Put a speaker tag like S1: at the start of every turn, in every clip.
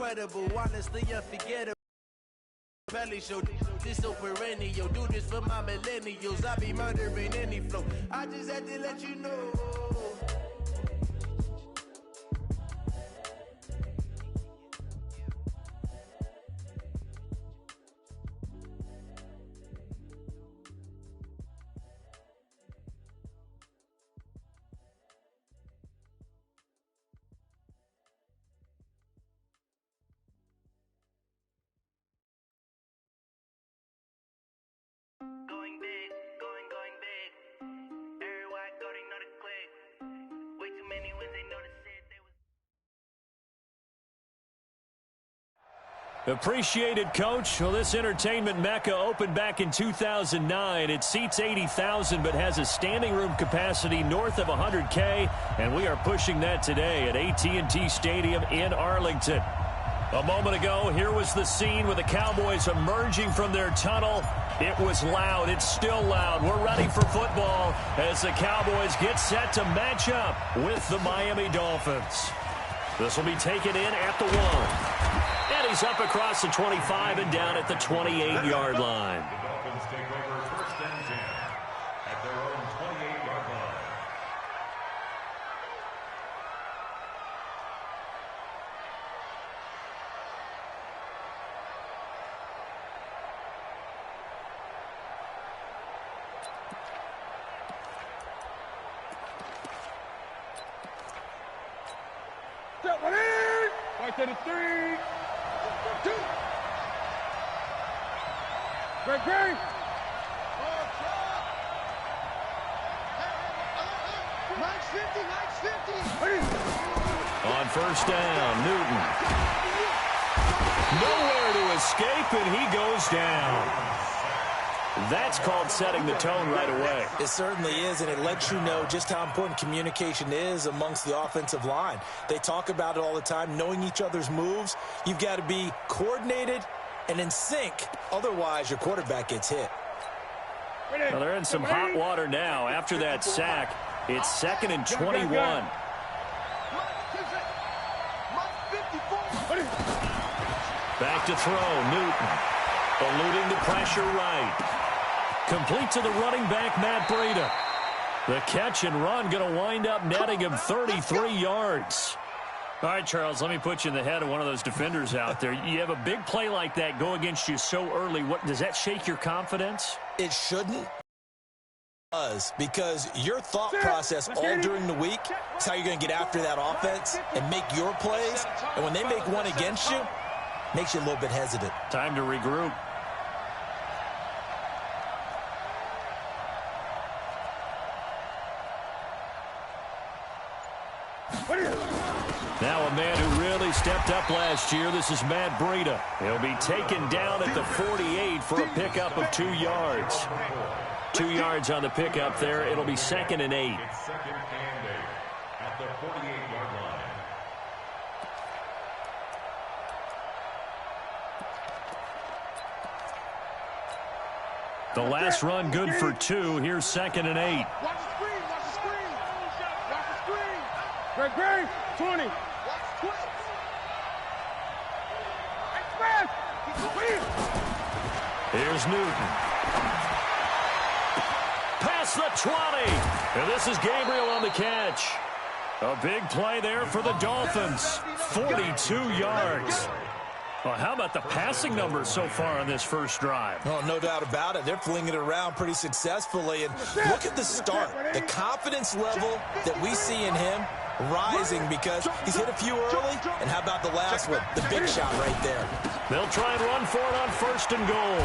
S1: incredible, honestly unforgettable. Belly show, this so perennial. Do this for my millennials. I be murdering any flow. I just had to let you know.
S2: Going big, going big. Everywhere I go, they know the click. Way too many wins, they know the shit. They was
S3: Appreciated, Coach. Well, this entertainment mecca opened back in 2009. It seats 80,000 but has a standing room capacity north of 100K, and we are pushing that today at AT&T Stadium in Arlington. A moment ago, here was the scene with the Cowboys emerging from their tunnel. It was loud. It's still loud. We're ready for football as the Cowboys get set to match up with the Miami Dolphins. This will be taken in at the 1. And he's up across the 25 and down at the 28-yard line.
S4: The Dolphins take over first and 10 at their own 28-yard line.
S5: Step one in. Right to the 3. 2. Great, great.
S1: Max 50, Max 50.
S3: On first down, Newton. Nowhere to escape, and he goes down. That's called setting the tone right away.
S6: It certainly is, and it lets you know just how important communication is amongst the offensive line. They talk about it all the time, knowing each other's moves. You've got to be coordinated and in sync. Otherwise, your quarterback gets hit.
S3: Well, they're in some hot water now. After that sack, it's 2nd and 21. Back to throw, Newton. Eluding the pressure right. Complete to the running back, Matt Breida. The catch and run going to wind up netting him 33 yards. All right, Charles, let me put you in the head of one of those defenders out there. You have a big play like that go against you so early. What does that shake your confidence?
S6: It shouldn't. Does, because your thought process all during the week is how you're going to get after that offense and make your plays. And when they make one against you, makes you a little bit hesitant.
S3: Time to regroup. Now a man who really stepped up last year. This is Matt Breida. He'll be taken down at the 48 for a pickup of 2 yards. 2 yards on the pickup there. It'll be 2nd and 8.
S4: It's 2nd and 8 at the 48-yard line.
S3: The last run good for 2. Here's 2nd and 8.
S5: Watch the screen, watch the screen. Watch the screen. Great, great. 20. Watch the twist. Express.
S3: Here's Newton. Past the 20. And this is Gabriel on the catch. A big play there for the Dolphins. 42 yards. Well, how about the passing numbers so far on this first drive?
S6: Oh, no doubt about it. They're flinging it around pretty successfully. And look at the start. The confidence level that we see in him rising because he's hit a few early. And how about the last one? The big shot right there.
S3: They'll try and run for it on 1st and goal.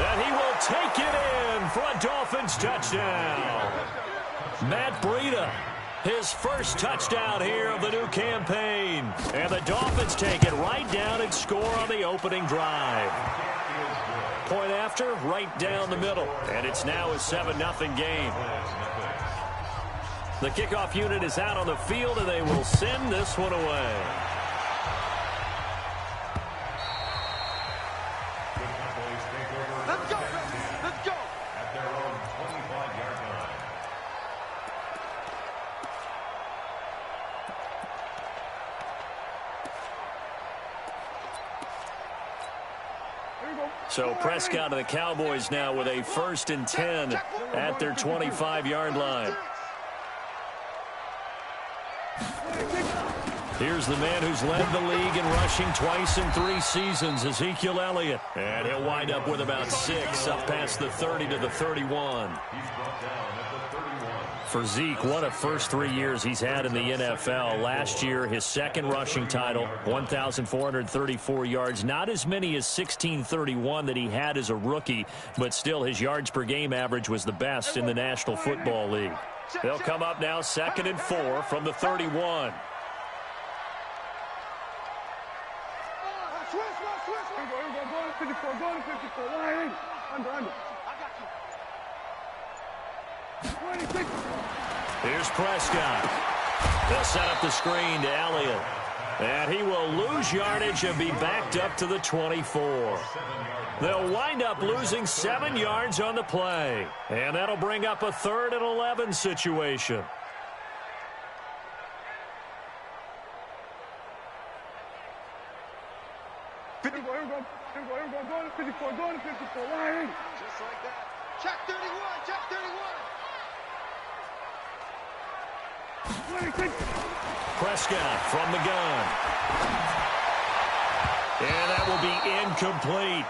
S3: And he will take it in for a Dolphins touchdown. Matt Breida. His first touchdown here of the new campaign. And the Dolphins take it right down and score on the opening drive. Point after, right down the middle. And it's now a 7-0 game. The kickoff unit is out on the field, and they will send this one away.
S5: Let's go. Let's go.
S4: At their own 25-yard line.
S3: So Prescott and the Cowboys now with a 1st and 10 at their 25-yard line. Here's the man who's led the league in rushing twice in 3 seasons, Ezekiel Elliott. And he'll wind up with about 6 up past the 30 to the 31. For Zeke, what a first 3 years he's had in the NFL. Last year, his 2nd rushing title, 1,434 yards. Not as many as 1,631 that he had as a rookie, but still his yards per game average was the best in the National Football League. They'll come up now 2nd and 4 from the 31. Here's Prescott. They'll set up the screen to Elliott. And he will lose yardage and be backed up to the 24. They'll wind up losing 7 yards on the play. And that'll bring up a 3rd and 11 situation.
S5: Just like that. Check 31, check 31.
S3: Prescott from the gun. And that will be incomplete.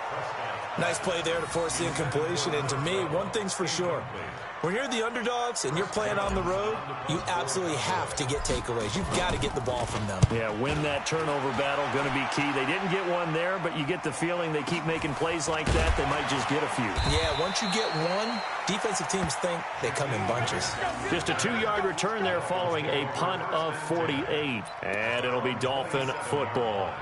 S6: Nice play there to force the incompletion. And to me, one thing's for sure. When you're the underdogs and you're playing on the road, you absolutely have to get takeaways. You've got to get the ball from them.
S3: Yeah, win that turnover battle, going to be key. They didn't get one there, but you get the feeling they keep making plays like that, they might just get a few.
S6: Yeah, once you get one, defensive teams think they come in bunches.
S3: Just a 2-yard return there following a punt of 48. And it'll be Dolphin football.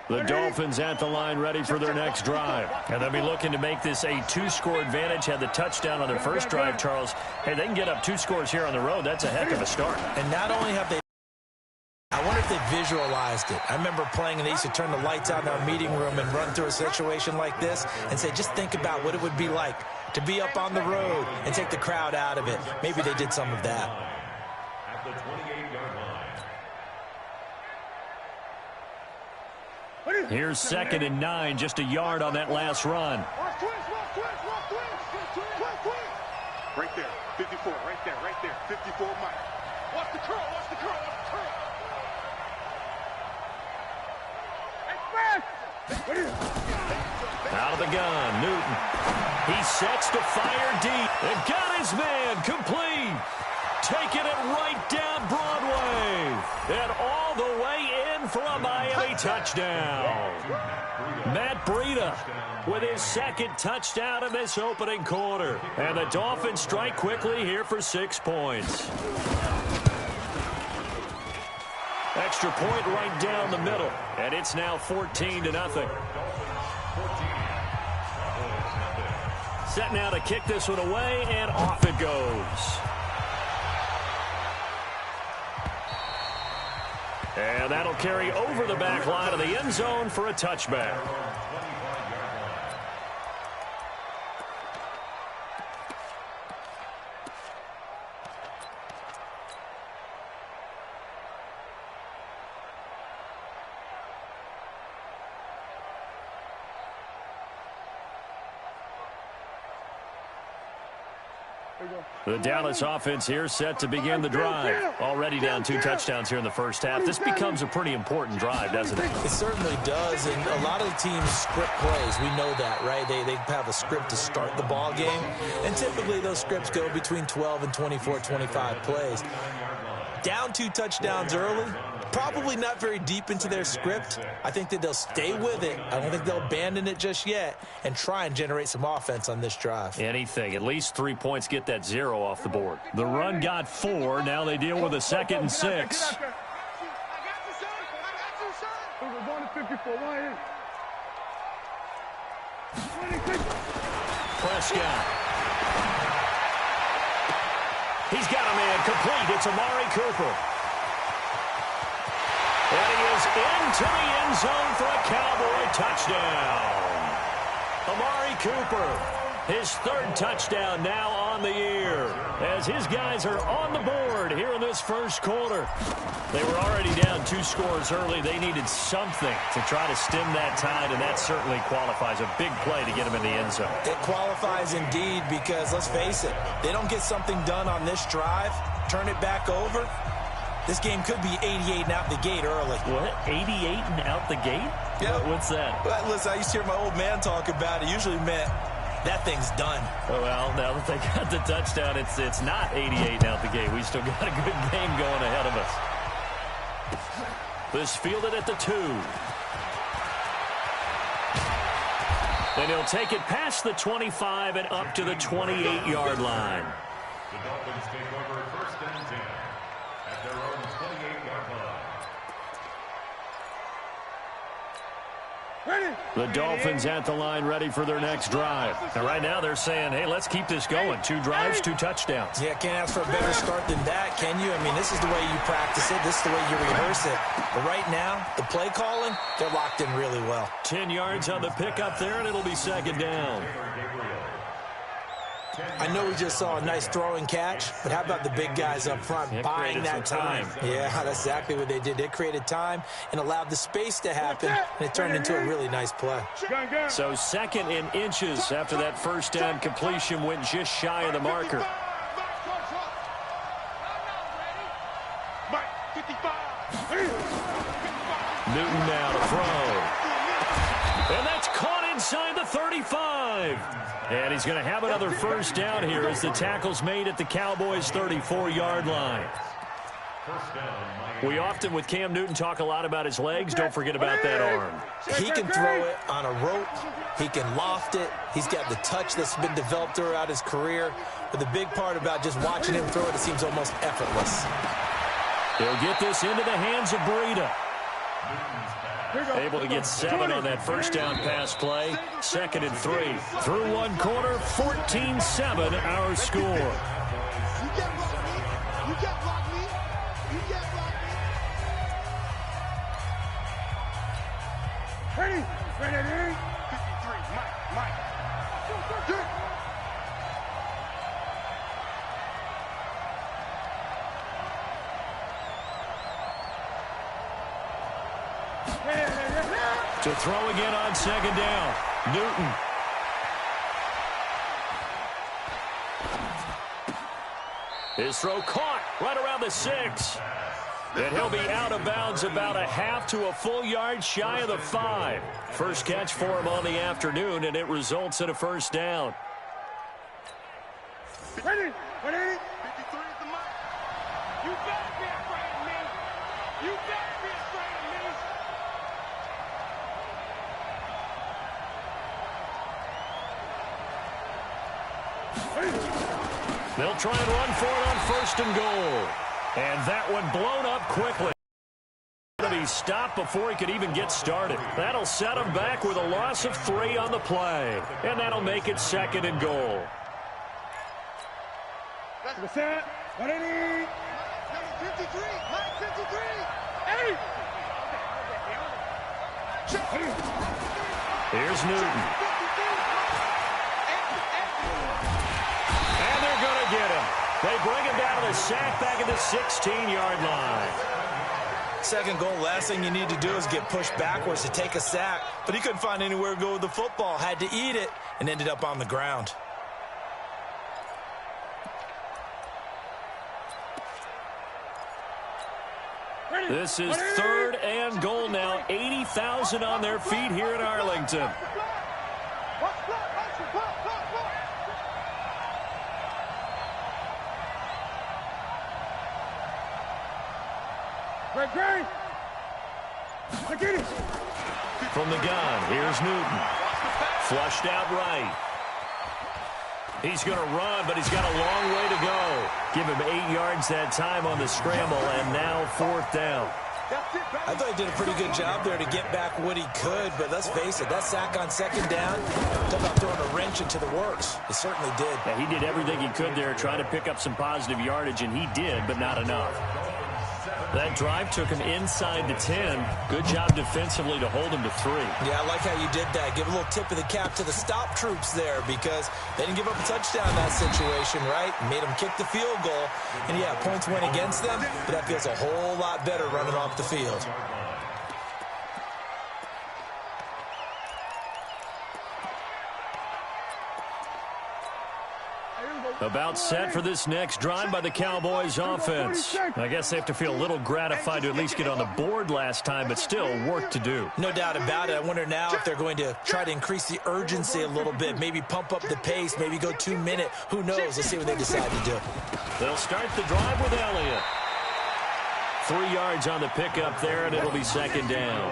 S3: The Dolphins at the line ready for their next drive. And they'll be looking to make this a 2-score advantage. Had the touchdown on their first drive, Charles. Hey, they can get up 2 scores here on the road. That's a heck of a start.
S6: And not only have they, I wonder if they visualized it. I remember playing and they used to turn the lights out in our meeting room and run through a situation like this and say, just think about what it would be like to be up on the road and take the crowd out of it. Maybe they did some of that.
S4: At the 28-yard line.
S3: Here's 2nd and 9, just a yard on that last run.
S5: Right there, 54, right there, 54 Mike. Watch the curl, watch the curl, watch the curl.
S3: Out of the gun, Newton. He sets to fire deep and got his man complete. Taking it right down Broadway. And all the way in for a Miami touchdown. Matt Breida with his 2nd touchdown in this opening quarter. And the Dolphins strike quickly here for 6 points. Extra point right down the middle. And it's now 14-0. Set now to kick this one away, and off it goes. And that'll carry over the back line of the end zone for a touchback. The Dallas offense here set to begin the drive. Already down 2 touchdowns here in the first half. This becomes a pretty important drive, doesn't it?
S6: It certainly does, and a lot of the teams script plays. We know that, right? They have a script to start the ball game, and typically those scripts go between 12 and 24, 25 plays. Down 2 touchdowns early, probably not very deep into their script. I think that they'll stay with it. I don't think they'll abandon it just yet and try and generate some offense on this drive.
S3: Anything. At least 3 points, get that 0 off the board. The run got 4. Now they deal with a 2nd and 6. Prescott. He's got a man complete. It's Amari Cooper. And he is into the end zone for a Cowboy touchdown. Amari Cooper, his third touchdown now on the year, as his guys are on the board here in this first quarter. They were already down 2 scores early. They needed something to try to stem that tide, and that certainly qualifies. A big play to get them in the end zone.
S6: It qualifies indeed because, let's face it, they don't get something done on this drive, turn it back over, this game could be 88 and out the gate early.
S3: What? 88 and out the gate?
S6: Yeah.
S3: What's that?
S6: Well, listen, I used to hear my old man talk about it. Usually meant that thing's done.
S3: Oh, well, now that they got the touchdown, it's not 88 out the gate. We still got a good game going ahead of us. This fielded at the 2. And he'll take it past the 25 and up to the 28-yard line.
S4: The Dolphins take over first and 10 at their own 28-yard line.
S3: The Dolphins at the line, ready for their next drive. And right now they're saying, hey, let's keep this going. 2 drives, 2 touchdowns.
S6: Yeah, can't ask for a better start than that, can you? I mean, this is the way you practice it. This is the way you rehearse it. But right now, the play calling, they're locked in really well.
S3: 10 yards on the pickup there, and it'll be second down.
S6: I know we just saw a nice throwing catch, but how about the big guys up front buying that time? Yeah, that's exactly what they did. They created time and allowed the space to happen, and it turned into a really nice play.
S3: So second in inches after that first down completion went just shy of the marker. Newton now to throw. And that's caught inside the 35. And he's going to have another first down here as the tackle's made at the Cowboys' 34-yard line. We often, with Cam Newton, talk a lot about his legs. Don't forget about that arm.
S6: He can throw it on a rope. He can loft it. He's got the touch that's been developed throughout his career. But the big part about just watching him throw it, it seems almost effortless.
S3: He'll get this into the hands of Breida. Able to get 7 on that first down pass play. Second and 3. Through one quarter, 14-7 our score.
S5: You can't block me. You can't block me. You can't block me. Ready. 53, Mike.
S3: To throw again on second down. Newton. His throw caught right around the 6. And he'll be out of bounds about a half to a full yard shy of the 5. First catch for him on the afternoon, and it results in a first down.
S5: Ready. 53 is the mark. You better be afraid of me. You better be afraid of me.
S3: They'll try and run for it on first and goal. And that one blown up quickly. He stopped before he could even get started. That'll set him back with a loss of 3 on the play. And that'll make it second and goal.
S5: What's that? 180. Number 53. Mike 53. Hey.
S3: Here's Newton. And they're going to get him. They bring him down to the sack back at the 16-yard line.
S6: Second goal, last thing you need to do is get pushed backwards to take a sack. But he couldn't find anywhere to go with the football. Had to eat it and ended up on the ground.
S3: This is third and goal now. 80,000 on their feet here in Arlington. From the gun, here's Newton. Flushed out right. He's going to run, but he's got a long way to go. Give him 8 yards that time on the scramble, and now fourth down.
S6: I thought he did a pretty good job there to get back what he could, but let's face it, that sack on second down, talk about throwing a wrench into the works. It certainly did.
S3: Yeah, he did everything he could there, trying to pick up some positive yardage, and he did, but not enough. That drive took him inside the 10. Good job defensively to hold him to 3.
S6: Yeah, I like how you did that. Give a little tip of the cap to the stop troops there because they didn't give up a touchdown in that situation, right? Made them kick the field goal. And, yeah, points went against them, but that feels a whole lot better running off the field.
S3: About set for this next drive by the Cowboys offense. I guess they have to feel a little gratified to at least get on the board last time, but still work to do.
S6: No doubt about it. I wonder now if they're going to try to increase the urgency a little bit, maybe pump up the pace, maybe go 2-minute. Who knows? Let's see what they decide to do.
S3: They'll start the drive with Elliott. 3 yards on the pickup there, and it'll be second down.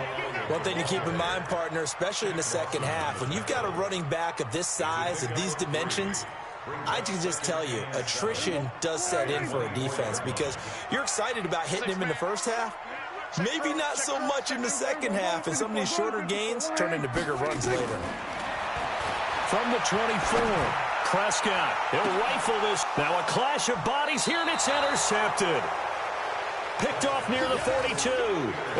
S6: One thing to keep in mind, partner, especially in the second half, when you've got a running back of this size, of these dimensions, I can just tell you, attrition does set in for a defense because you're excited about hitting him in the first half. Maybe not so much in the second half, and some of these shorter gains turn into bigger runs later.
S3: From the 24, Prescott, he'll rifle this. Now a clash of bodies here, and it's intercepted. Picked off near the 42,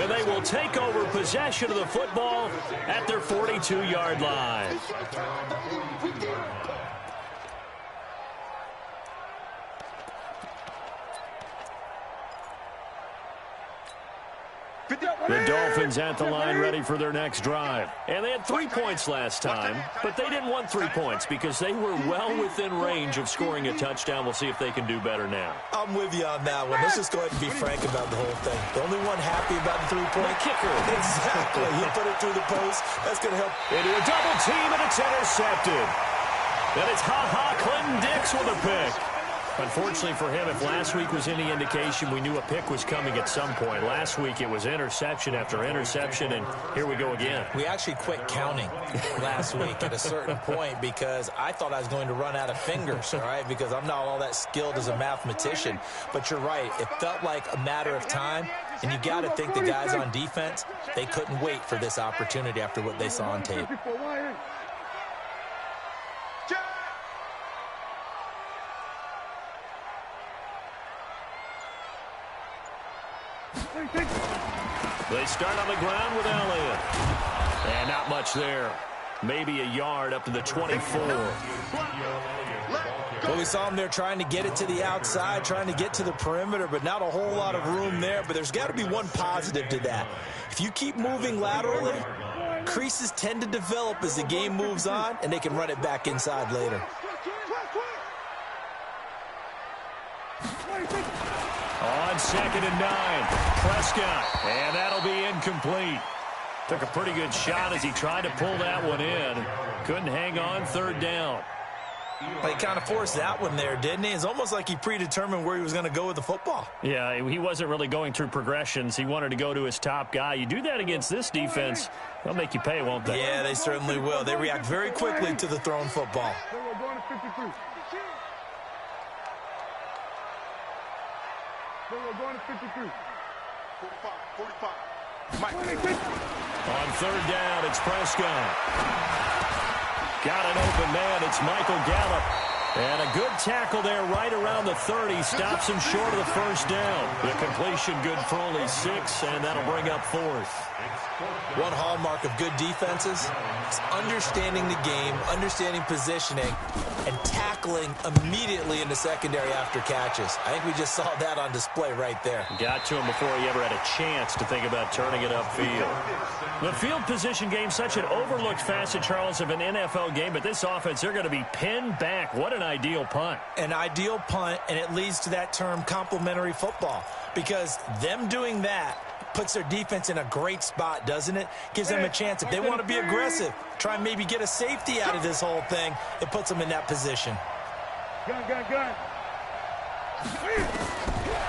S3: and they will take over possession of the football at their 42-yard line. The Dolphins at the line ready for their next drive. And they had 3 points last time, but they didn't want 3 points because they were well within range of scoring a touchdown. We'll see if they can do better now.
S6: I'm with you on that one. Let's just go ahead and be frank about the whole thing. The only one happy about the 3-point
S3: kicker.
S6: Exactly. He put it through the post. That's going to help.
S3: Into a double team, and it's intercepted. And it's Clinton Dix with a pick. Unfortunately for him, if last week was any indication, we knew a pick was coming at some point. Last week it was interception after interception, and here we go again.
S6: We actually quit counting last week at a certain point because I thought I was going to run out of fingers, all right, because I'm not all that skilled as a mathematician. But you're right. It felt like a matter of time, and you got to think the guys on defense, they couldn't wait for this opportunity after what they saw on tape.
S3: They start on the ground with Elliott. And not much there. Maybe a yard up to the 24.
S6: Well, we saw him there trying to get it to the outside, trying to get to the perimeter, but not a whole lot of room there. But there's got to be one positive to that. If you keep moving laterally, creases tend to develop as the game moves on, and they can run it back inside later.
S3: On 2nd and 9, Prescott, and that'll be incomplete. Took a pretty good shot as he tried to pull that one in. Couldn't hang on, 3rd down.
S6: He kind of forced that one there, didn't he? It's almost like he predetermined where he was going to go with the football.
S3: Yeah, he wasn't really going through progressions. He wanted to go to his top guy. You do that against this defense, they'll make you pay, won't they?
S6: Yeah, they certainly will. They react very quickly to the thrown football.
S5: Going to 53. 45. Mike.
S3: On 3rd down, it's Prescott. Got an open man. It's Michael Gallup. And a good tackle there right around the 30. Stops him short of the 1st down. The completion good for only 6, and that'll bring up 4th.
S6: One hallmark of good defenses is understanding the game, understanding positioning, and tackling immediately in the secondary after catches. I think we just saw that on display right there.
S3: Got to him before he ever had a chance to think about turning it upfield. The field position game, such an overlooked facet, Charles, of an NFL game, but this offense, they're going to be pinned back. What an ideal punt.
S6: An ideal punt, and it leads to that term complementary football, because them doing that puts their defense in a great spot, doesn't it? Gives them a chance. If they want to be aggressive, try and maybe get a safety out of this whole thing, it puts them in that position.
S5: Gun.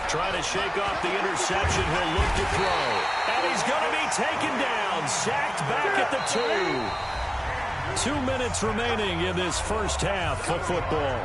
S3: Trying to shake off the interception. He'll look to throw. And he's going to be taken down. Sacked back at the 2. 2 minutes remaining in this first half of football.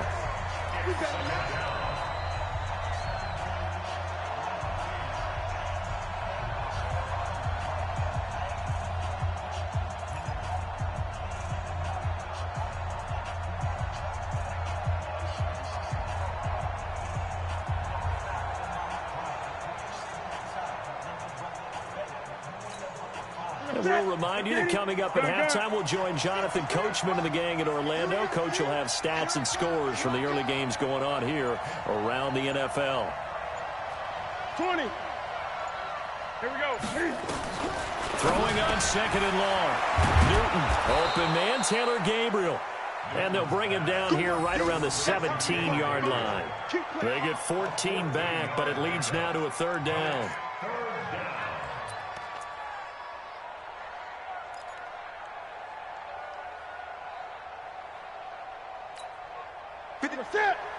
S3: And we'll remind you that coming up at halftime, we'll join Jonathan Coachman and the gang in Orlando. Coach will have stats and scores from the early games going on here around the NFL.
S5: 20. Here we go.
S3: Throwing on second and long. Newton, open man, Taylor Gabriel. And they'll bring him down here right around the 17-yard line. They get 14 back, but it leads now to a third down.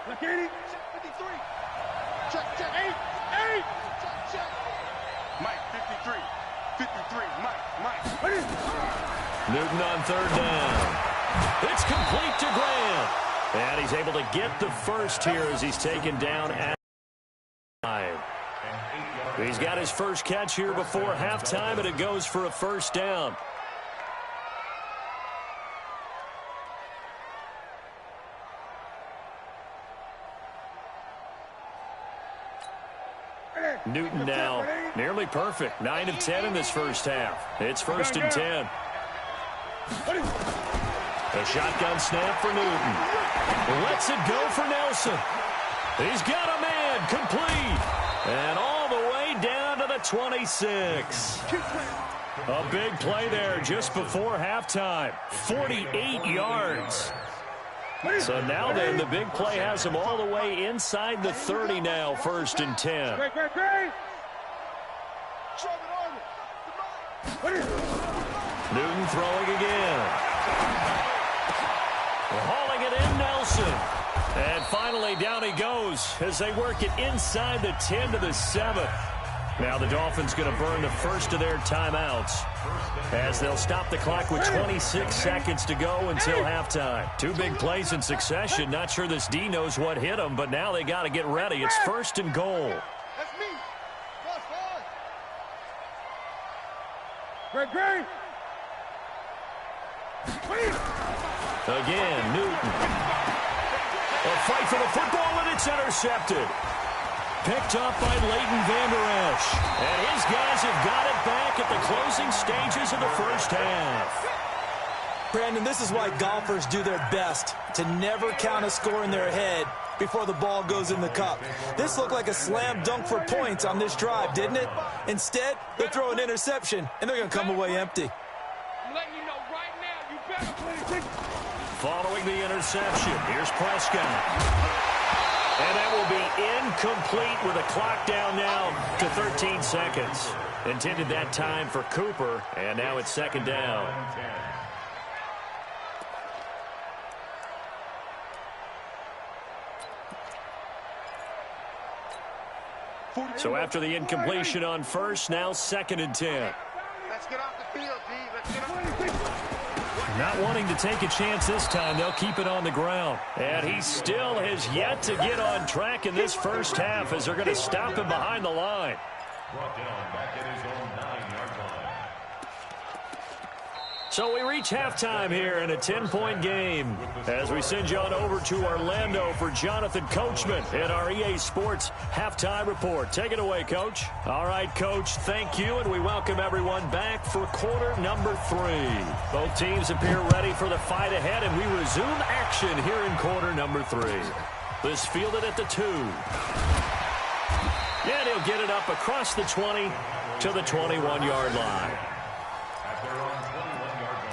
S5: Like 80. 53. Check. 8. Check. Mike, 53. 53. Mike.
S3: Newton on third down. It's complete to Grant. And he's able to get the first here as he's taken down at 5. He's got his first catch here before halftime, and it goes for a first down. Newton now nearly perfect. 9 of 10 in this first half. It's 1st and 10. A shotgun snap for Newton. Lets it go for Nelson. He's got a man complete. And all the way down to the 26. A big play there just before halftime. 48 yards. So now then, the big play has him all the way inside the 30 now, 1st and 10. Newton throwing again. Hauling it in, Nelson. And finally, down he goes as they work it inside the 10 to the 7. Now the Dolphins going to burn the first of their timeouts as they'll stop the clock with 26 seconds to go until halftime. 2 big plays in succession. Not sure this D knows what hit them, but now they got to get ready. It's 1st and goal.
S5: That's me. Great.
S3: Again, Newton. A fight for the football, and it's intercepted. Picked up by Leighton Vander Esch. And his guys have got it back at the closing stages of the first half.
S6: Brandon, this is why golfers do their best to never count a score in their head before the ball goes in the cup. This looked like a slam dunk for points on this drive, didn't it? Instead, they throw an interception, and they're going to come away empty.
S5: I'm letting you know right now, you better play.
S3: Following the interception, here's Prescott. And that will be incomplete with a clock down now to 13 seconds. Intended that time for Cooper, and now it's 2nd down. So after the incompletion on first, now 2nd and 10.
S5: Let's get off the field, D. Let's get off the field.
S3: Not wanting to take a chance this time, they'll keep it on the ground. And he still has yet to get on track in this first half as they're going to stop him behind the line.
S4: Brought down back at his own 9-yard line.
S3: So we reach halftime here in a 10-point game as we send you on over to Orlando for Jonathan Coachman in our EA Sports Halftime Report. Take it away, Coach. All right, Coach, thank you, and we welcome everyone back for quarter number 3. Both teams appear ready for the fight ahead, and we resume action here in quarter number 3. This fielded at the 2. And he'll get it up across the 20 to the 21-yard line.
S4: At their own 21-yard line.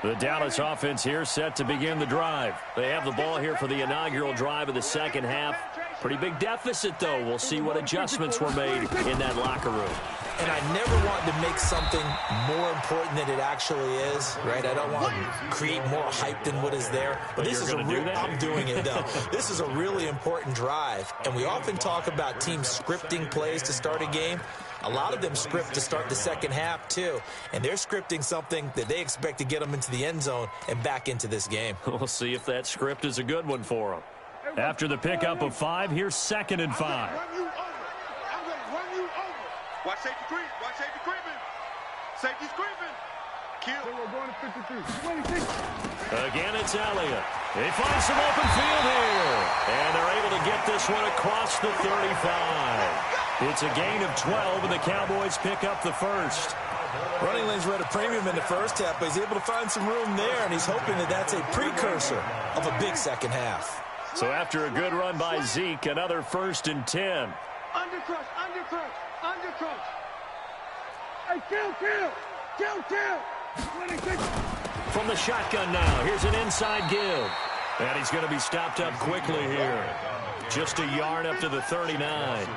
S3: The Dallas offense here set to begin the drive. They have the ball here for the inaugural drive of the second half. Pretty big deficit, though. We'll see what adjustments were made in that locker room.
S6: And I never want to make something more important than it actually is, right? I don't want to create more hype than what is there. But this is a real, I'm doing it, though. This is a really important drive. And we often talk about teams scripting plays to start a game. A lot of them script to start the second half, too. And they're scripting something that they expect to get them into the end zone and back into this game.
S3: We'll see if that script is a good one for them. After the pickup of 5, here's 2nd and 5.
S5: I'm going to run you over. Watch safety creep. Watch safety creeping. Safety's creeping. Kill. We're going to 53.
S3: Again, it's Elliott. They find some open field here. And they're able to get this one across the 35. It's a gain of 12, and the Cowboys pick up the first.
S6: Running lanes were at a premium in the first half, but he's able to find some room there, and he's hoping that that's a precursor of a big second half.
S3: So after a good run by Zeke, another 1st and 10.
S5: Undercrush, undercrush, undercrush. Hey, kill.
S3: From the shotgun now, here's an inside give. And he's going to be stopped up quickly here. Just a yard up to the 39.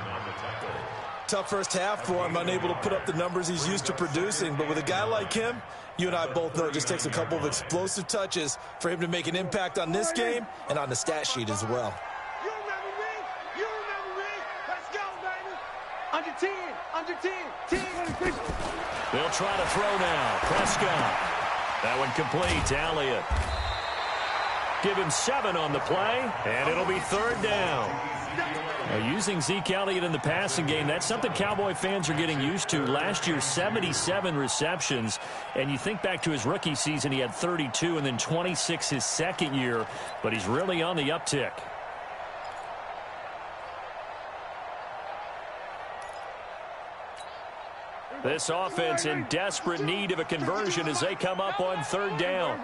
S6: Tough first half for him, unable to put up the numbers he's used to producing. But with a guy like him, you and I both know it just takes a couple of explosive touches for him to make an impact on this game and on the stat sheet as well.
S5: You remember me? Let's go, baby. Under 10.
S3: They'll try to throw now. Prescott. That one complete to Elliott. Give him 7 on the play, and it'll be 3rd down. Now, using Zeke Elliott in the passing game, that's something Cowboy fans are getting used to. Last year, 77 receptions, and you think back to his rookie season, he had 32 and then 26 his second year, but he's really on the uptick. This offense in desperate need of a conversion as they come up on 3rd down.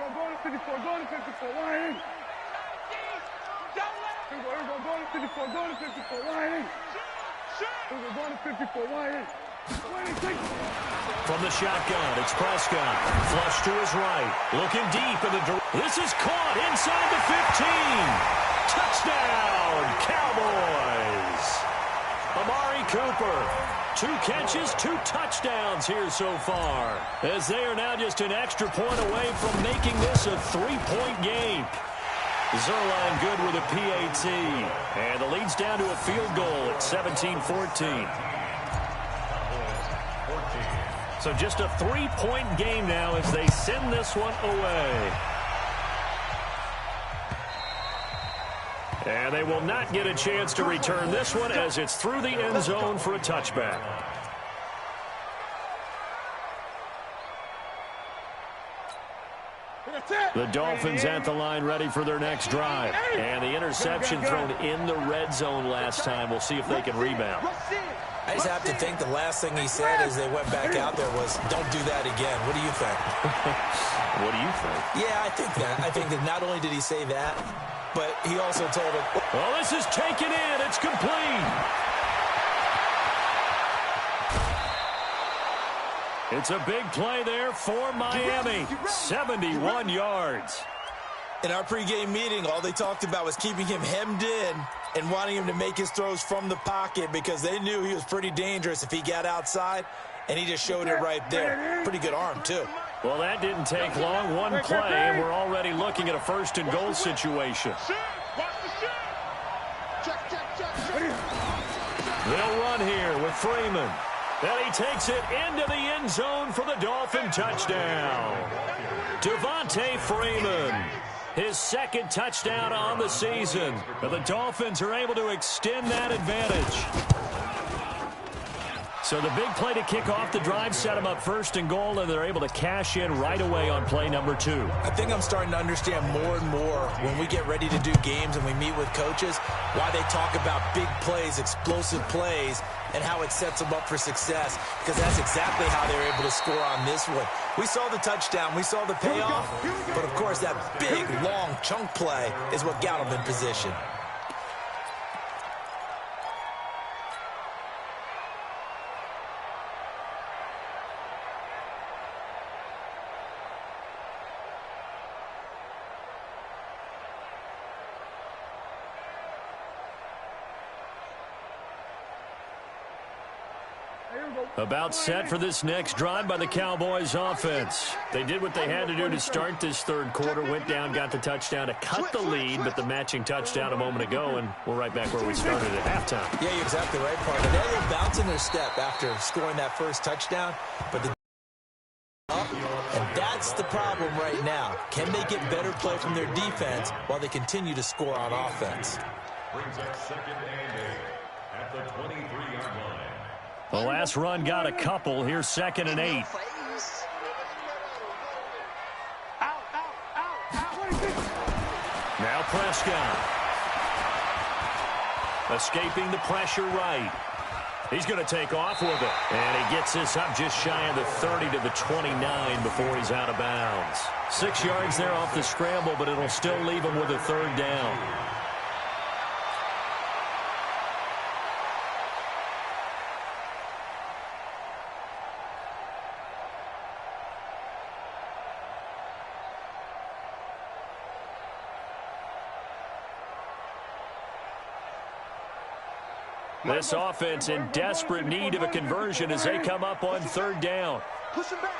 S3: From the shotgun, it's Prescott. Flush to his right. Looking deep in the direction. This is caught inside the 15. Touchdown, Cowboys. Amari Cooper. 2 catches, 2 touchdowns here so far, as they are now just an extra point away from making this a 3-point game. Zerline good with a PAT, and the lead's down to a field goal at 17-14. So just a 3-point game now as they send this one away. And they will not get a chance to return this one as it's through the end zone for a touchback. The Dolphins at the line ready for their next drive. And the interception thrown in the red zone last time. We'll see if they can rebound.
S6: I just have to think the last thing he said as they went back out there was, don't do that again. What do you think?
S3: What do you think?
S6: Yeah, I think that. I think that not only did he say that, but he also told him.
S3: Well, this is taken in. It's complete. It's a big play there for Miami. 71 yards.
S6: In our pregame meeting, all they talked about was keeping him hemmed in and wanting him to make his throws from the pocket because they knew he was pretty dangerous if he got outside, and he just showed it right there. Pretty good arm, too.
S3: Well, that didn't take long. One play, and we're already looking at a 1st and goal situation. They'll run here with Freeman. And he takes it into the end zone for the Dolphin touchdown. Devontae Freeman, his 2nd touchdown on the season. But the Dolphins are able to extend that advantage. So the big play to kick off the drive set them up 1st and goal, and they're able to cash in right away on play number 2.
S6: I think I'm starting to understand more and more when we get ready to do games and we meet with coaches why they talk about big plays, explosive plays, and how it sets them up for success, because that's exactly how they were able to score on this one. We saw the touchdown. We saw the payoff. But, of course, that big, long chunk play is what got them in position.
S3: About set for this next drive by the Cowboys offense. They did what they had to do to start this 3rd quarter. Went down, got the touchdown to cut the lead, but the matching touchdown a moment ago, and we're right back where we started at halftime.
S6: Yeah, you're exactly right, partner. They had a little bounce in their step after scoring that 1st touchdown, but and that's the problem right now. Can they get better play from their defense while they continue to score on offense?
S4: Brings up 2nd and 8 at the 23-yard line.
S3: The last run got a couple. Here's 2nd and 8. Now Prescott. Escaping the pressure right. He's going to take off with it. And he gets this up just shy of the 30 to the 29 before he's out of bounds. 6 yards there off the scramble, but it'll still leave him with a third down. This offense in desperate need of a conversion as they come up on third down.
S5: Push him back.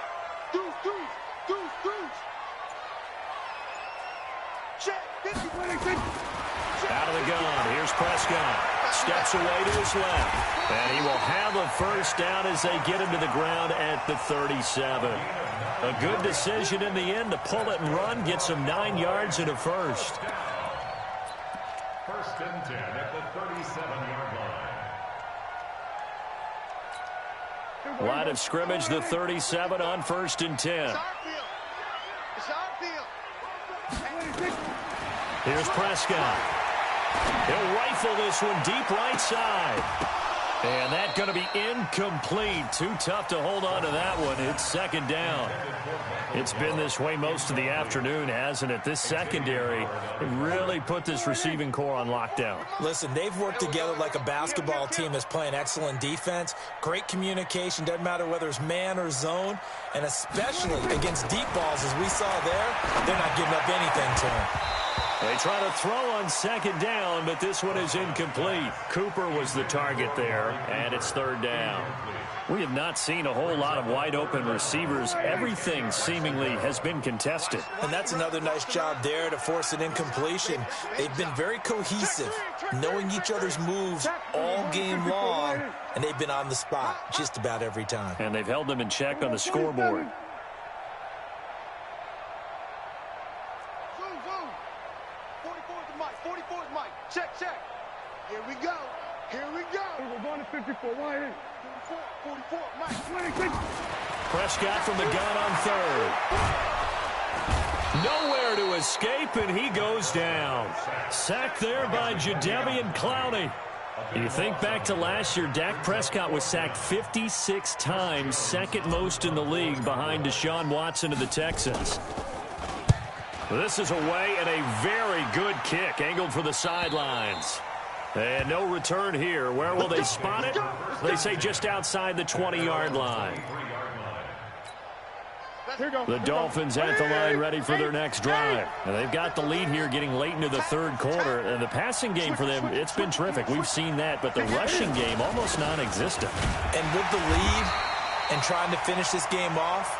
S5: Deuce. Check.
S3: Out of the gun. Here's Prescott. Steps away to his left. And he will have a first down as they get him to the ground at the 37. A good decision in the end to pull it and run. Gets him 9 yards and a first.
S4: First and 10 at the 37-yard line.
S3: Line of scrimmage, the 37 on first and 10.
S5: It's our field.
S3: Here's Prescott. He'll rifle this one deep right side. And that's going to be incomplete. Too tough to hold on to that one. It's second down. It's been this way most of the afternoon, hasn't it? This secondary really put this receiving core on lockdown.
S6: Listen, they've worked together like a basketball team that's playing excellent defense. Great communication. Doesn't matter whether it's man or zone. And especially against deep balls, as we saw there, they're not giving up anything to them.
S3: They try to throw on second down, but this one is incomplete. Cooper was the target there, and it's third down. We have not seen a whole lot of wide-open receivers. Everything seemingly has been contested.
S6: And that's another nice job there to force an incompletion. They've been very cohesive, knowing each other's moves all game long, and they've been on the spot just about every time.
S3: And they've held them in check on the scoreboard.
S5: Zoom. 44 is Mike. Check. Here we go. We're going to 54. Why here? 44, Mike.
S3: Prescott from the gun on third. Nowhere to escape, and he goes down. Sacked there by Jadeveon Clowney. You think back to last year, Dak Prescott was sacked 56 times, second most in the league behind Deshaun Watson of the Texans. This is away and a very good kick, angled for the sidelines. And no return here. Where will they spot it? They say just outside the 20-yard line. The Dolphins at the line ready for their next drive. And they've got the lead here getting late into the third quarter. And the passing game for them, it's been terrific. We've seen that, but the rushing game almost non-existent.
S6: And with the lead and trying to finish this game off,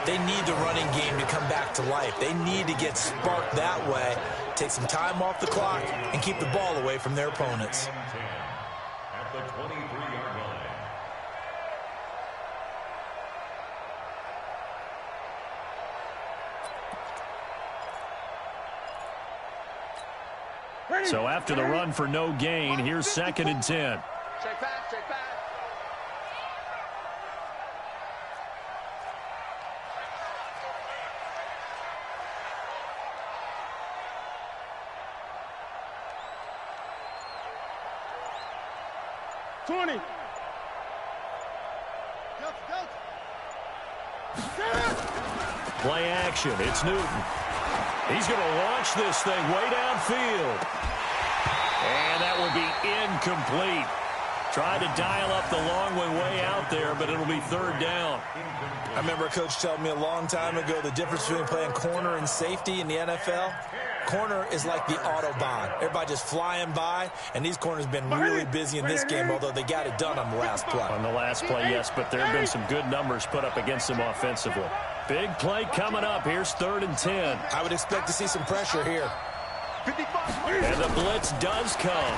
S6: they need the running game to come back to life. They need to get sparked that way, take some time off the clock, and keep the ball away from their opponents.
S4: At the 23-yard line.
S3: So after the run for no gain, here's second and 10.
S5: Check back. 20.
S3: Play action. It's Newton. He's going to launch this thing way downfield. And that will be incomplete. Tried to dial up the long one way out there, but it'll be third down.
S6: I remember a coach telling me a long time ago the difference between playing corner and safety in the NFL. Corner is like the Autobahn. Everybody just flying by, and these corners have been really busy in this game, although they got it done on the last play.
S3: On the last play, yes, but there have been some good numbers put up against them offensively. Big play coming up. Here's third and 10.
S6: I would expect to see some pressure here.
S3: And the blitz does come.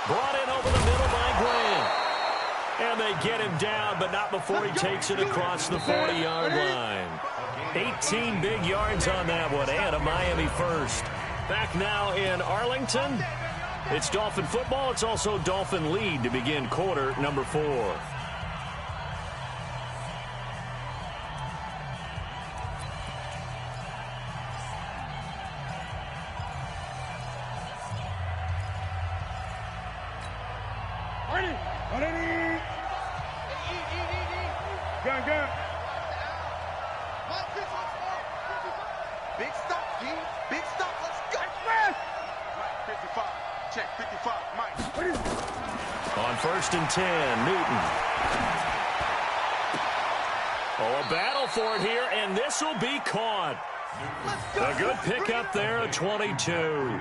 S3: Brought in over the middle by Graham. And they get him down, but not before he takes it across the 40-yard line. 18 big yards on that one, and a Miami first. Back now in Arlington. It's Dolphin football. It's also Dolphin lead to begin quarter number 4.
S5: Ready? Ready? Gun.
S7: Big stop, G. Big stop. Let's go. Mike, 55. Check, 55. Mike.
S3: On 1st and 10, Newton. Oh, a battle for it here, and this will be caught. A good pickup there, a 22.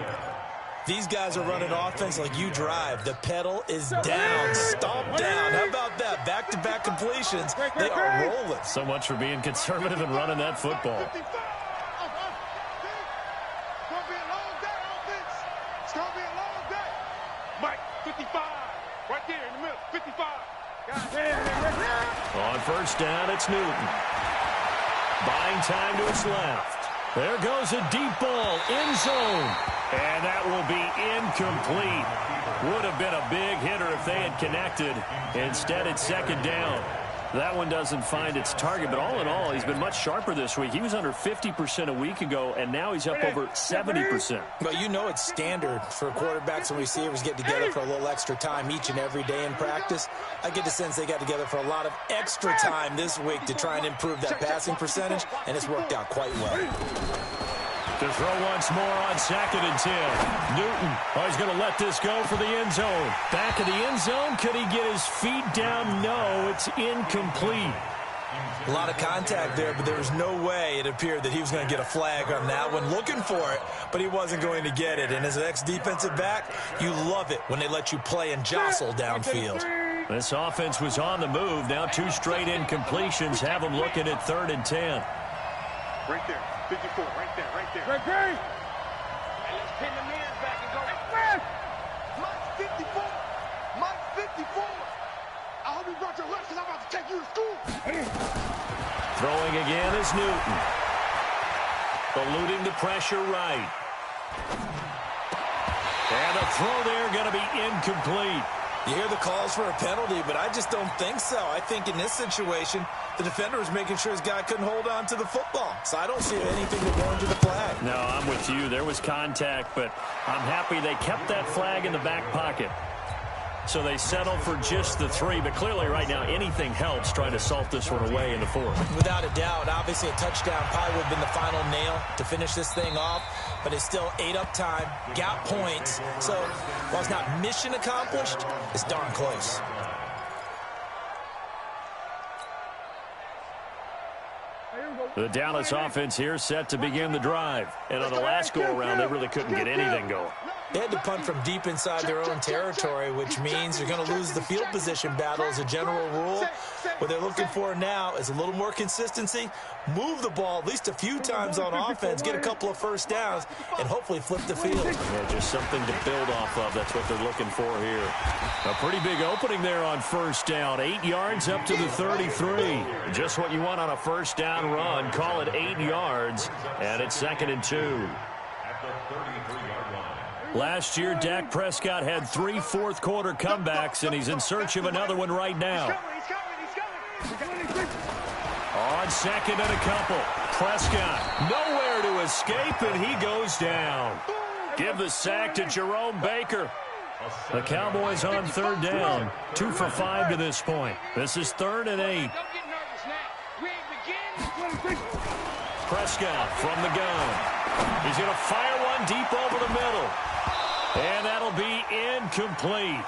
S6: These guys are running offense like you drive. The pedal is down, stomp down. How about that? Back-to-back completions. They are rolling.
S3: So much for being conservative and running that football.
S5: It's going to be a long day, offense. It's going to be a long day.
S7: Mike, 55. Right there in the middle. 55.
S3: On 1st down, it's Newton. Buying time to his left. There goes a deep ball, end zone. And that will be incomplete. Would have been a big hitter if they had connected. Instead, it's 2nd down. That one doesn't find its target, but all in all, he's been much sharper this week. He was under 50% a week ago, and now he's up over 70%.
S6: But you know it's standard for quarterbacks and receivers get together for a little extra time each and every day in practice. I get the sense they got together for a lot of extra time this week to try and improve that passing percentage, and it's worked out quite well.
S3: To throw once more on 2nd and 10. Newton, he's going to let this go for the end zone. Back of the end zone. Could he get his feet down? No, it's incomplete.
S6: A lot of contact there, but there was no way it appeared that he was going to get a flag on that one. Looking for it, but he wasn't going to get it. And as an ex-defensive back, you love it when they let you play and jostle downfield.
S3: This offense was on the move. Now 2 straight incompletions have them looking at 3rd and 10.
S7: Right there. 54. Right there.
S5: Ready?
S7: Hey, let's pin the men back and go.
S5: Mike 54. Mike 54. I hope you brought your lunch because I'm about to take you to school.
S3: Throwing again is Newton. Eluding the pressure right. And the throw there going to be incomplete.
S6: You hear the calls for a penalty, but I just don't think so. I think in this situation, the defender was making sure his guy couldn't hold on to the football. So I don't see anything to warrant to the flag.
S3: No, I'm with you. There was contact, but I'm happy they kept that flag in the back pocket. So they settle for just the 3, but clearly right now anything helps trying to salt this one away in the 4th.
S6: Without a doubt, obviously a touchdown probably would have been the final nail to finish this thing off, but it's still 8 up time, got points. So while it's not mission accomplished, it's darn close.
S3: The Dallas offense here set to begin the drive. And on the last go-around, they really couldn't get anything going.
S6: They had to punt from deep inside their own territory, which means they're going to lose the field position battle as a general rule. What they're looking for now is a little more consistency, move the ball at least a few times on offense, get a couple of first downs, and hopefully flip the field.
S3: Yeah, just something to build off of. That's what they're looking for here. A pretty big opening there on 1st down. 8 yards up to the 33. Just what you want on a 1st down run. Call it 8 yards, and it's 2nd and 2.
S4: At the 33-yard line.
S3: Last year, Dak Prescott had 3 fourth-quarter comebacks, and he's in search of another one right now. On 2nd and a couple. Prescott nowhere to escape, and he goes down. Give the sack to Jerome Baker. The Cowboys on 3rd down. 2 for 5 to this point. This is 3rd and 8. Prescott from the gun. He's going to fire one deep over the middle. And that'll be incomplete.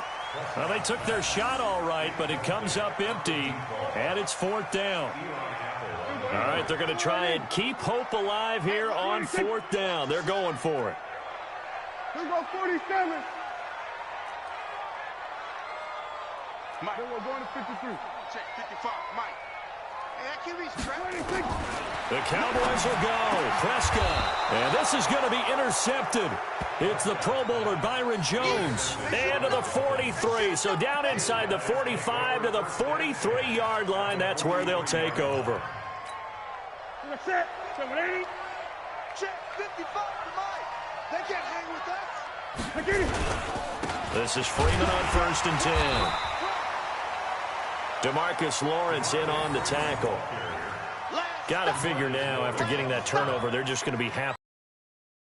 S3: Well, they took their shot all right, but it comes up empty, and it's 4th down. All right, they're going to try and keep hope alive here on 4th down. They're going for it.
S5: Here we go, 47.
S7: Mike.
S5: Then we're going to 53.
S7: Check, 55. Mike.
S3: The Cowboys will go. Prescott. And this is going to be intercepted. It's the Pro Bowler Byron Jones. And to the 43. So down inside the 45 to the 43-yard line. That's where they'll take over.
S5: Set. 780. Check. 55 to Mike. They can't hang with us. I get it.
S3: This is Freeman on 1st and 10. DeMarcus Lawrence in on the tackle. Got to figure now, after getting that turnover, they're just going to be happy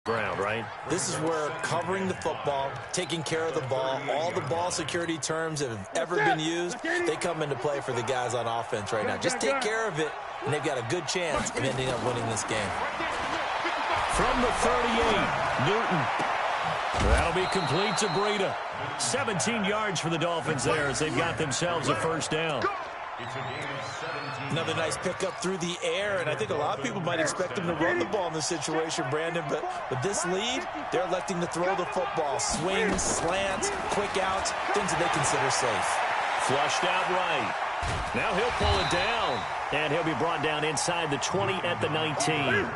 S3: ground, right?
S6: This is where covering the football, taking care of the ball, all the ball security terms that have ever been used, they come into play for the guys on offense right now. Just take care of it, and they've got a good chance of ending up winning this game.
S3: From the 38, Newton. That'll be complete to Breida. 17 yards for the Dolphins there as they've got themselves a first down.
S6: Another nice pickup through the air, and I think a lot of people might expect them to run the ball in this situation, Brandon, but with this lead, they're electing to throw the football. Swings, slants, quick outs, things that they consider safe.
S3: Flushed out right. Now he'll pull it down, and he'll be brought down inside the 20 at the 19.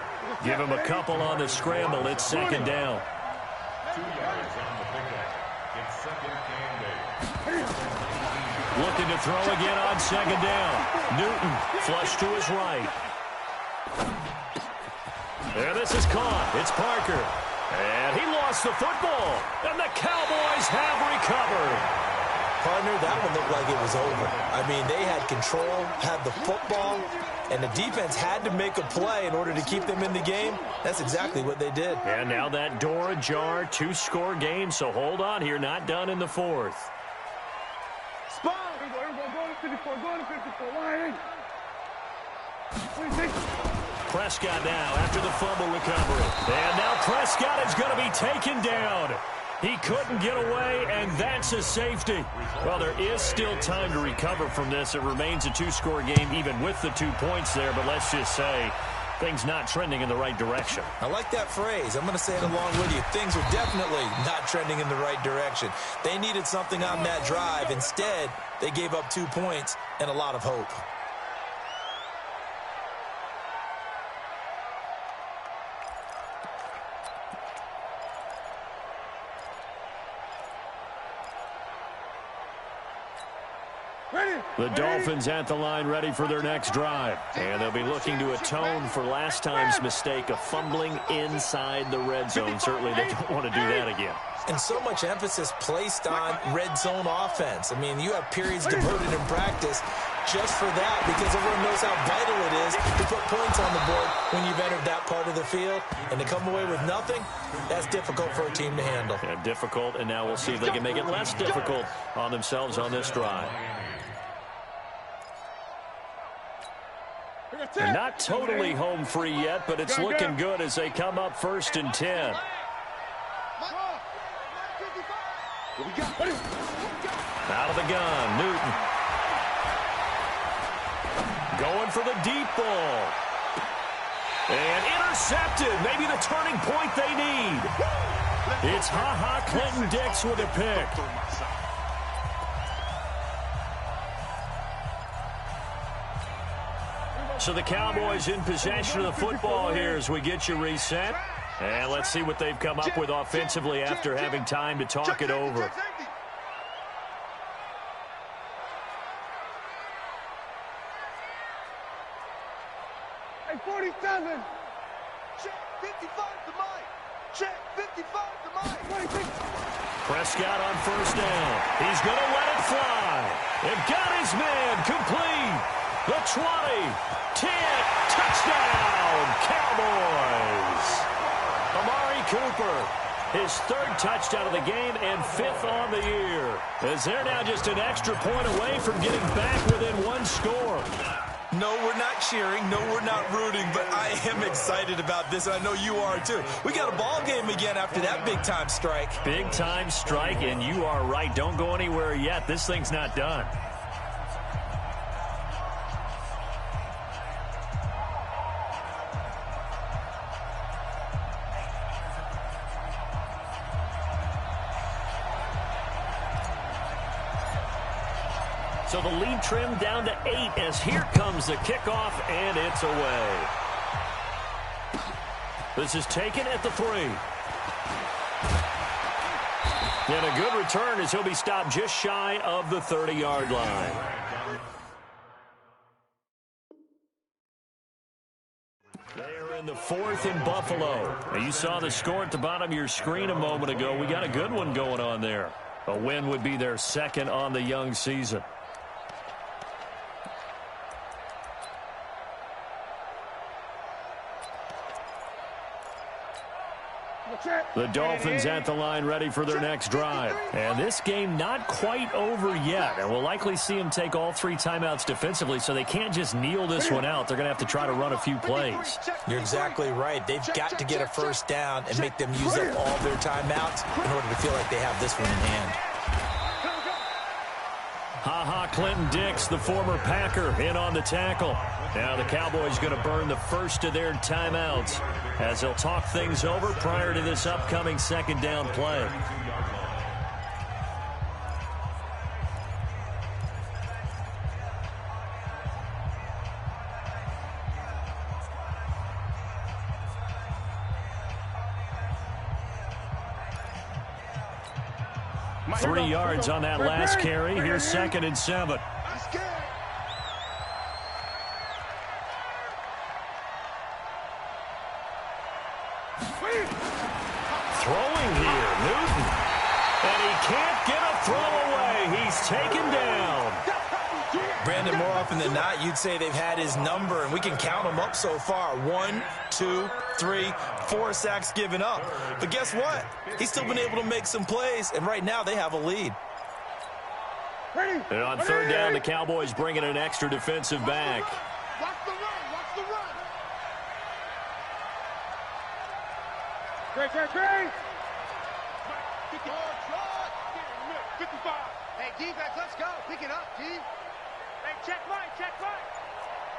S3: Give him a couple on the scramble. It's second down.
S4: 2 yards on the pickup. It's second and 8.
S3: Looking to throw again on second down. Newton flush to his right. There, this is caught. It's Parker. And he lost the football. And the Cowboys have recovered.
S6: Partner, that one looked like it was over. I mean, they had control, had the football, and the defense had to make a play in order to keep them in the game. That's exactly what they did.
S3: And now that door ajar, 2-score game, so hold on here, not done in the fourth.
S5: Spawn! Go to 54, go to 54, line.
S3: Prescott now after the fumble recovery. And now Prescott is going to be taken down. He couldn't get away, and that's a safety. Well, there is still time to recover from this. It remains a 2-score game even with the 2 points there, but let's just say things not trending in the right direction.
S6: I like that phrase. I'm going to say it along with you. Things are definitely not trending in the right direction. They needed something on that drive. Instead, they gave up 2 points and a lot of hope.
S3: The Dolphins at the line ready for their next drive. And they'll be looking to atone for last time's mistake of fumbling inside the red zone. Certainly they don't want to do that again.
S6: And so much emphasis placed on red zone offense. I mean, you have periods devoted in practice just for that because everyone knows how vital it is to put points on the board when you've entered that part of the field. And to come away with nothing, that's difficult for a team to handle.
S3: Yeah, difficult, and now we'll see if they can make it less difficult on themselves on this drive. They're not totally home free yet, but it's looking good as they come up 1st and 10. Out of the gun, Newton. Going for the deep ball. And intercepted. Maybe the turning point they need. It's Ha-Ha Clinton-Dix with a pick. So the Cowboys in possession of the football here as we get you reset. And let's see what they've come up with offensively after having time to talk it over.
S5: Hey, 47. Check 55 to Mike. Check 55 to Mike.
S3: Prescott on 1st down. He's going to let it fly. They've got his man complete. The 20, 10, touchdown, Cowboys. Amari Cooper, his 3rd touchdown of the game and 5th on the year. As they're now just an extra point away from getting back within 1 score.
S6: No, we're not cheering. No, we're not rooting, but I am excited about this, and I know you are too. We got a ball game again after that big-time strike.
S3: Big-time strike, and you are right. Don't go anywhere yet. This thing's not done. So the lead trimmed down to 8 as here comes the kickoff, and it's away. This is taken at the 3. And a good return as he'll be stopped just shy of the 30-yard line. They're in the 4th in Buffalo. Now you saw the score at the bottom of your screen a moment ago. We got a good one going on there. A win would be their 2nd on the young season. The Dolphins at the line ready for their next drive. And this game not quite over yet. And we'll likely see them take all 3 timeouts defensively, so they can't just kneel this one out. They're going to have to try to run a few plays.
S6: You're exactly right. They've got to get a first down and make them use up all their timeouts in order to feel like they have this one in hand.
S3: Ha-ha, Clinton Dix, the former Packer, in on the tackle. Now the Cowboys going to burn the first of their timeouts as they'll talk things over prior to this upcoming second down play. Three yards on that last carry. Here's 2nd and 7. Throwing here, Newton. And he can't get a throw away. He's taken down.
S6: Brandon, more often than not, you'd say they've had his number, and we can count them up so far. 1, 2, 3, 4 sacks given up. But guess what? He's still been able to make some plays, and right now they have a lead.
S3: And on 3rd down, the Cowboys bring in an extra defensive back.
S5: Watch the run. Watch the run. Great. 55. Hey, defense, let's go. Pick it up, D. Hey, check right.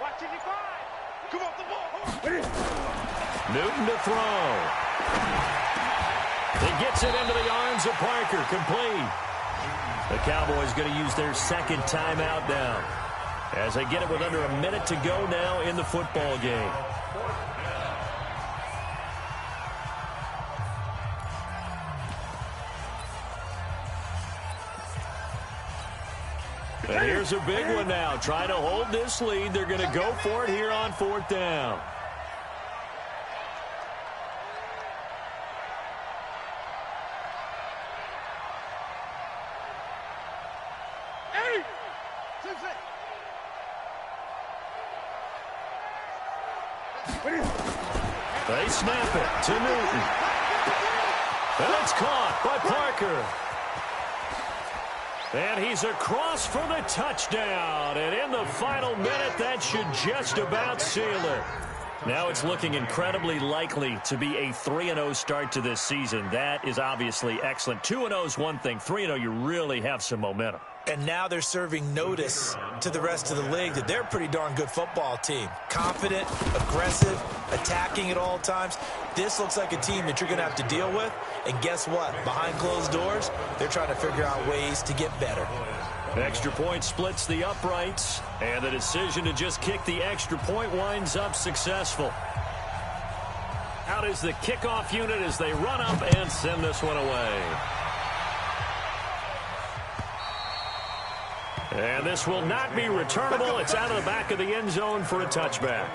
S5: Watch 55. Come off the ball.
S3: Newton to throw. He gets it into the arms of Parker. Complete. The Cowboys going to use their 2nd timeout now as they get it with under a minute to go now in the football game. And here's a big one now. Trying to hold this lead. They're going to go for it here on 4th down. They snap it to Newton. And it's caught by Parker. And he's across for the touchdown. And in the final minute, that should just about seal it. Now it's looking incredibly likely to be a 3-0 start to this season. That is obviously excellent. 2-0 is one thing. 3-0, you really have some momentum.
S6: And now they're serving notice to the rest of the league that they're a pretty darn good football team. Confident, aggressive, attacking at all times. This looks like a team that you're going to have to deal with. And guess what? Behind closed doors, they're trying to figure out ways to get better.
S3: Extra point splits the uprights. And the decision to just kick the extra point winds up successful. Out is the kickoff unit as they run up and send this one away. And this will not be returnable. It's out of the back of the end zone for a touchback.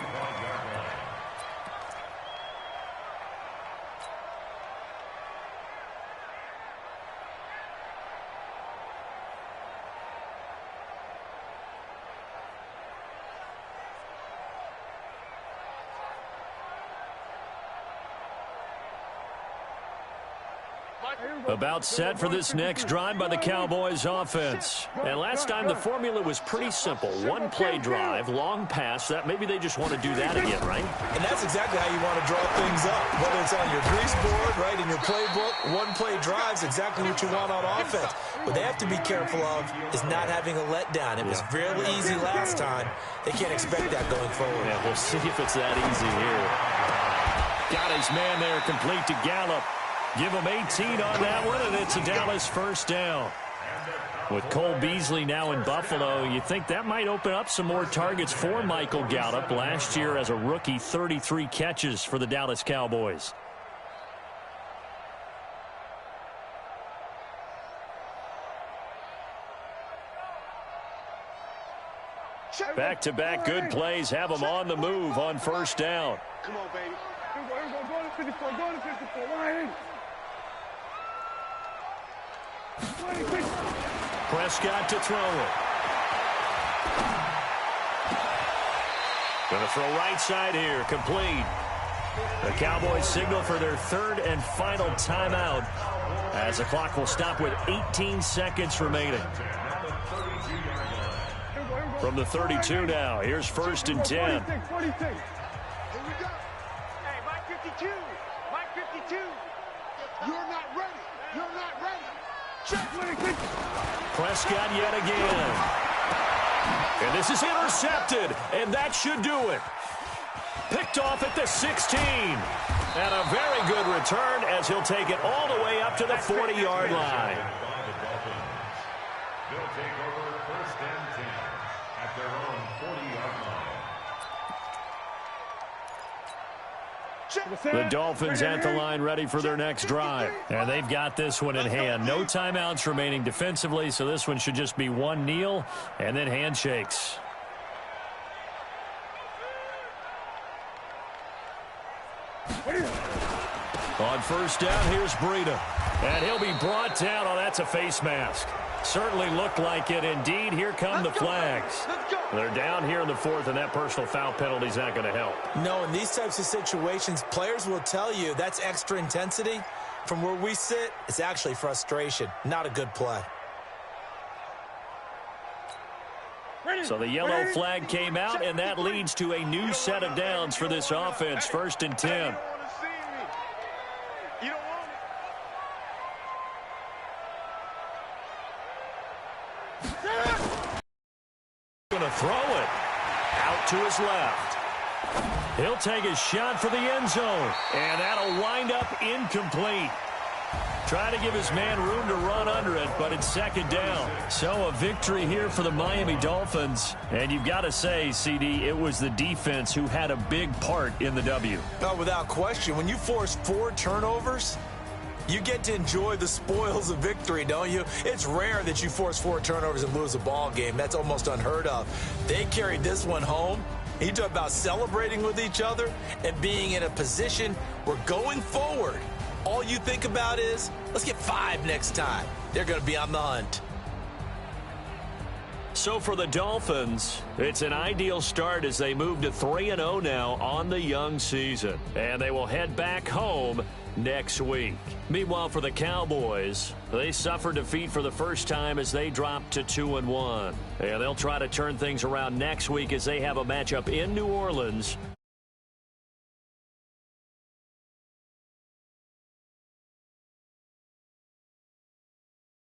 S3: About set for this next drive by the Cowboys offense. And last time the formula was pretty simple. One play drive, long pass. That maybe they just want to do that again, right?
S6: And that's exactly how you want to draw things up. Whether it's on your grease board, right, in your playbook, one play drive's exactly what you want on offense. What they have to be careful of is not having a letdown. It was fairly easy last time. They can't expect that going forward.
S3: Yeah, we'll see if it's that easy here. Got his man there, complete to Gallup. Give him 18 on that one, and it's a Dallas first down. With Cole Beasley now in Buffalo, you think that might open up some more targets for Michael Gallup. Last year as a rookie, 33 catches for the Dallas Cowboys. Back-to-back good plays have them on the move on first down.
S5: Come on, baby. Go to 54. Go to 54. Ryan.
S3: Prescott to throw it. Going to throw right side here, complete. The Cowboys signal for their third and final timeout as the clock will stop with 18 seconds remaining. From the 32 now, here's 1st and 10.
S5: Here we go. Hey, Mike 52. Mike 52. You're not ready. You're not ready. Check.
S3: Prescott yet again. And this is intercepted, and that should do it. Picked off at the 16. And a very good return as he'll take it all the way up to the 40-yard line.
S4: They'll take over 1st and 10 at their own 40-yard line.
S3: The Dolphins at the line ready for their next drive. And they've got this one in hand. No timeouts remaining defensively, so this one should just be one kneel and then handshakes. On 1st down, here's Breida. And he'll be brought down. Oh, that's a face mask. Certainly looked like it. Indeed, here come the flags. They're down here in the 4th, and that personal foul penalty is not going to help.
S6: No, in these types of situations, players will tell you that's extra intensity. From where we sit, it's actually frustration. Not a good play.
S3: So the yellow flag came out, and that leads to a new set of downs for this offense. 1st and 10. Going to throw it out to his left. He'll take a shot for the end zone, and that'll wind up incomplete. Trying to give his man room to run under it, but it's 2nd down. So a victory here for the Miami Dolphins. And you've got to say, CD, it was the defense who had a big part in the W.
S6: No, without question. When you force 4 turnovers, you get to enjoy the spoils of victory, don't you? It's rare that you force 4 turnovers and lose a ball game. That's almost unheard of. They carried this one home. You talk about celebrating with each other and being in a position where going forward, all you think about is, let's get 5 next time. They're going to be on the hunt.
S3: So for the Dolphins, it's an ideal start as they move to 3-0 now on the young season. And they will head back home next week. Meanwhile, for the Cowboys, they suffered defeat for the first time as they dropped to 2-1. And they'll try to turn things around next week as they have a matchup in New Orleans